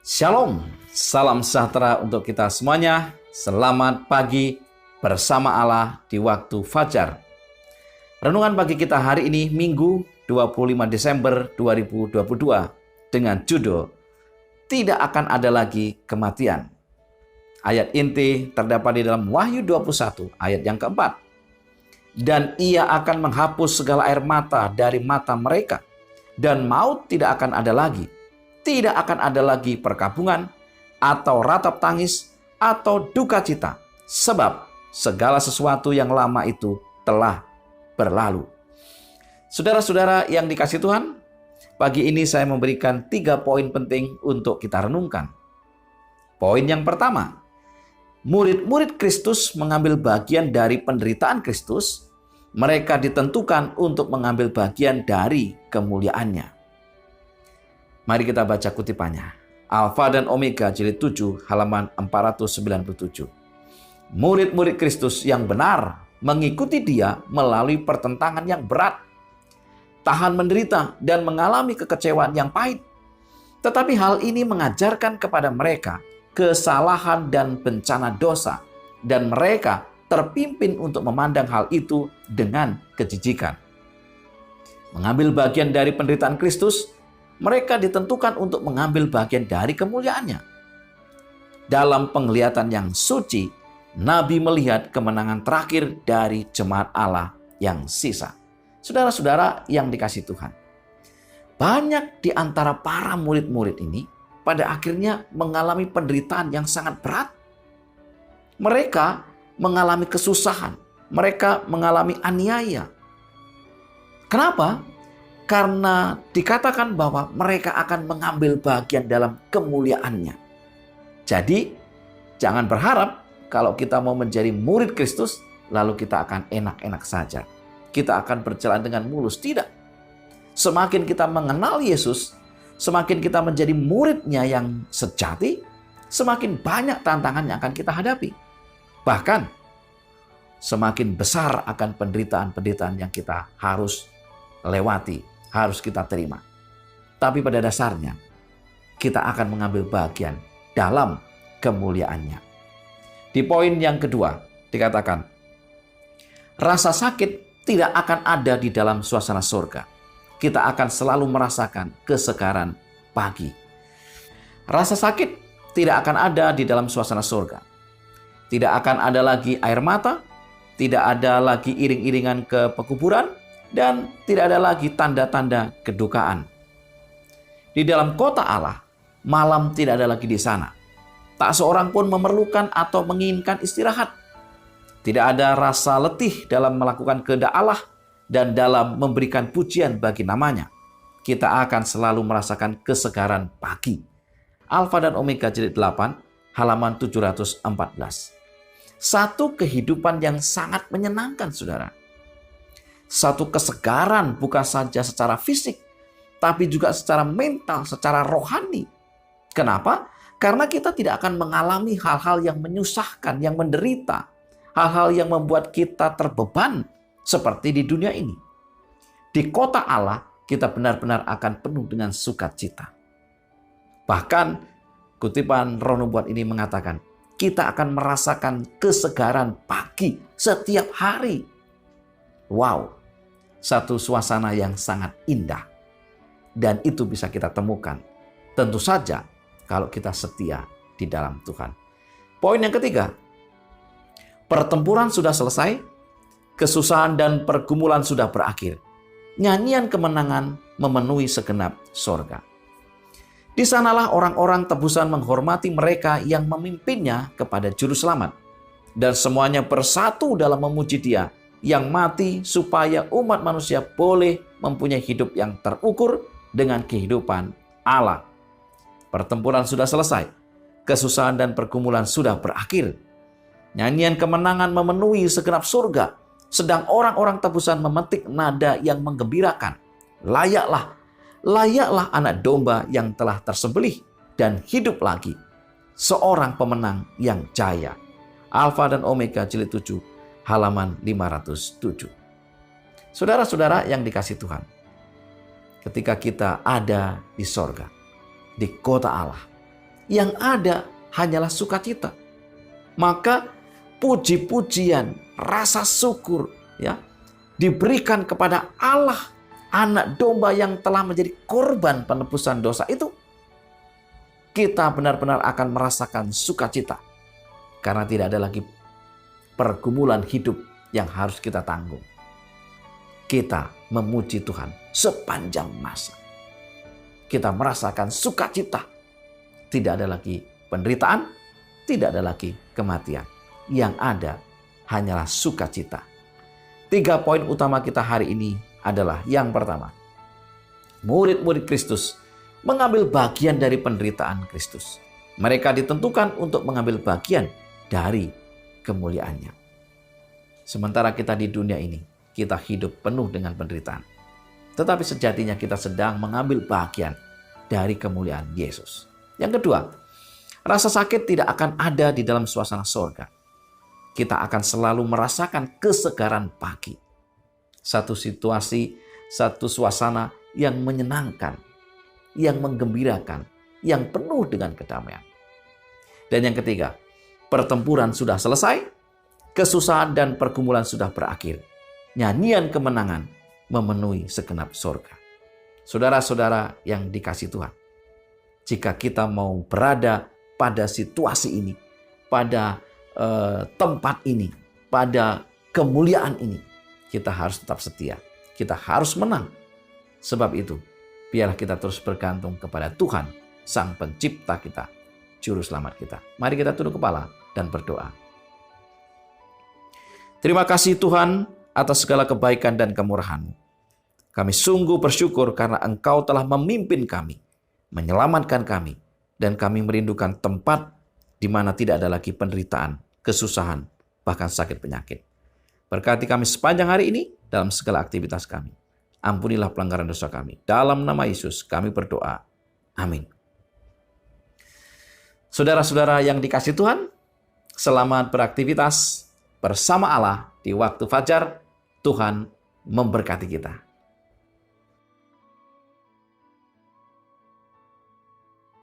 Shalom, salam sejahtera untuk kita semuanya. Selamat pagi bersama Allah di waktu fajar. Renungan pagi kita hari ini Minggu 25 Desember 2022 dengan judul Tidak akan ada lagi kematian. Ayat inti terdapat di dalam Wahyu 21 ayat yang keempat. Dan ia akan menghapus segala air mata dari mata mereka, dan maut tidak akan ada lagi. Tidak akan ada lagi perkabungan, atau ratap tangis, atau duka cita. Sebab segala sesuatu yang lama itu telah berlalu. Saudara-saudara yang dikasihi Tuhan, pagi ini saya memberikan 3 poin penting untuk kita renungkan. Poin yang pertama, murid-murid Kristus mengambil bagian dari penderitaan Kristus. Mereka ditentukan untuk mengambil bagian dari kemuliaannya. Mari kita baca kutipannya. Alfa dan Omega jilid 7 halaman 497. Murid-murid Kristus yang benar mengikuti Dia melalui pertentangan yang berat, tahan menderita dan mengalami kekecewaan yang pahit. Tetapi hal ini mengajarkan kepada mereka kesalahan dan bencana dosa, dan mereka terpimpin untuk memandang hal itu dengan kejijikan. Mengambil bagian dari penderitaan Kristus, mereka ditentukan untuk mengambil bagian dari kemuliaannya. Dalam penglihatan yang suci, Nabi melihat kemenangan terakhir dari jemaat Allah yang sisa. Saudara-saudara yang dikasihi Tuhan, banyak di antara para murid-murid ini pada akhirnya mengalami penderitaan yang sangat berat. Mereka mengalami kesusahan, mereka mengalami aniaya. Kenapa? Karena dikatakan bahwa mereka akan mengambil bagian dalam kemuliaannya. Jadi, jangan berharap kalau kita mau menjadi murid Kristus, lalu kita akan enak-enak saja. Kita akan berjalan dengan mulus. Tidak. Semakin kita mengenal Yesus, semakin kita menjadi muridnya yang sejati, semakin banyak tantangan yang akan kita hadapi. Bahkan, semakin besar akan penderitaan-penderitaan yang kita harus lewati, harus kita terima. Tapi pada dasarnya, kita akan mengambil bagian dalam kemuliaannya. Di poin yang kedua, dikatakan, rasa sakit tidak akan ada di dalam suasana surga. Kita akan selalu merasakan kesegaran pagi. Rasa sakit tidak akan ada di dalam suasana surga. Tidak akan ada lagi air mata, tidak ada lagi iring-iringan ke pekuburan, dan tidak ada lagi tanda-tanda kedukaan. Di dalam kota Allah, malam tidak ada lagi di sana. Tak seorang pun memerlukan atau menginginkan istirahat. Tidak ada rasa letih dalam melakukan kehendak Allah dan dalam memberikan pujian bagi namanya. Kita akan selalu merasakan kesegaran pagi. Alfa dan Omega jilid 8 halaman 714. Satu kehidupan yang sangat menyenangkan, saudara. Satu kesegaran bukan saja secara fisik, tapi juga secara mental, secara rohani. Kenapa? Karena kita tidak akan mengalami hal-hal yang menyusahkan, yang menderita. Hal-hal yang membuat kita terbeban seperti di dunia ini. Di kota Allah, kita benar-benar akan penuh dengan sukacita. Bahkan, kutipan Roh Nubuat ini mengatakan, kita akan merasakan kesegaran pagi setiap hari. Wow, satu suasana yang sangat indah. Dan itu bisa kita temukan. Tentu saja kalau kita setia di dalam Tuhan. Poin yang ketiga, pertempuran sudah selesai, kesusahan dan pergumulan sudah berakhir. Nyanyian kemenangan memenuhi segenap sorga. Di sanalah orang-orang tebusan menghormati mereka yang memimpinnya kepada juru selamat. Dan semuanya bersatu dalam memuji Dia yang mati supaya umat manusia boleh mempunyai hidup yang terukur dengan kehidupan Allah. Pertempuran sudah selesai. Kesusahan dan pergumulan sudah berakhir. Nyanyian kemenangan memenuhi segenap surga. Sedang orang-orang tebusan memetik nada yang menggembirakan. Layaklah anak domba yang telah tersembelih dan hidup lagi. Seorang pemenang yang jaya. Alfa dan Omega jilid 7 halaman 507. Saudara-saudara yang dikasihi Tuhan, ketika kita ada di sorga, di kota Allah, Yang ada hanyalah sukacita. Maka puji-pujian, rasa syukur ya diberikan kepada Allah, anak domba yang telah menjadi korban penebusan dosa itu. Kita benar-benar akan merasakan sukacita. Karena tidak ada lagi pergumulan hidup yang harus kita tanggung. Kita memuji Tuhan sepanjang masa. Kita merasakan sukacita. Tidak ada lagi penderitaan, tidak ada lagi kematian. Yang ada hanyalah sukacita. 3 poin utama kita hari ini adalah yang pertama, murid-murid Kristus mengambil bagian dari penderitaan Kristus. Mereka ditentukan untuk mengambil bagian dari kemuliaannya. Sementara kita di dunia ini, kita hidup penuh dengan penderitaan. Tetapi sejatinya kita sedang mengambil bagian dari kemuliaan Yesus. Yang kedua, rasa sakit tidak akan ada di dalam suasana sorga. Kita akan selalu merasakan kesegaran pagi. Satu situasi, satu suasana yang menyenangkan, yang menggembirakan, yang penuh dengan kedamaian. Dan yang ketiga, pertempuran sudah selesai, kesusahan dan pergumulan sudah berakhir. Nyanyian kemenangan memenuhi segenap sorga. Saudara-saudara yang dikasihi Tuhan, jika kita mau berada pada situasi ini, pada tempat ini, pada kemuliaan ini, kita harus tetap setia. Kita harus menang. Sebab itu, biarlah kita terus bergantung kepada Tuhan, Sang Pencipta kita, Juru Selamat kita. Mari kita tunduk kepala dan berdoa. Terima kasih Tuhan atas segala kebaikan dan kemurahan-Mu. Kami sungguh bersyukur karena Engkau telah memimpin kami, menyelamatkan kami, dan kami merindukan tempat di mana tidak ada lagi penderitaan, kesusahan, bahkan sakit penyakit. Berkati kami sepanjang hari ini dalam segala aktivitas kami. Ampunilah pelanggaran dosa kami. Dalam nama Yesus kami berdoa. Amin. Saudara-saudara yang dikasihi Tuhan, selamat beraktivitas bersama Allah di waktu fajar. Tuhan memberkati kita.